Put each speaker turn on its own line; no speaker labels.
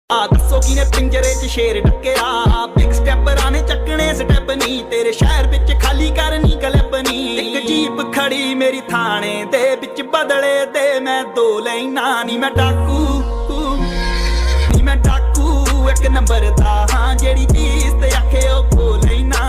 दसो किने पिंजरे च शेर ढक्या बिग स्टैपरां ने चकने स्टैप नी तेरे शहर विच खाली करनी क्लिप नी इक जीप खड़ी मेरी थाने दे विच बदले दे मैं दो लैना नी मैं डाकू नी मैं डाकू एक नंबर दा हां जेड़ी चीज ते आखे ओ खो लैना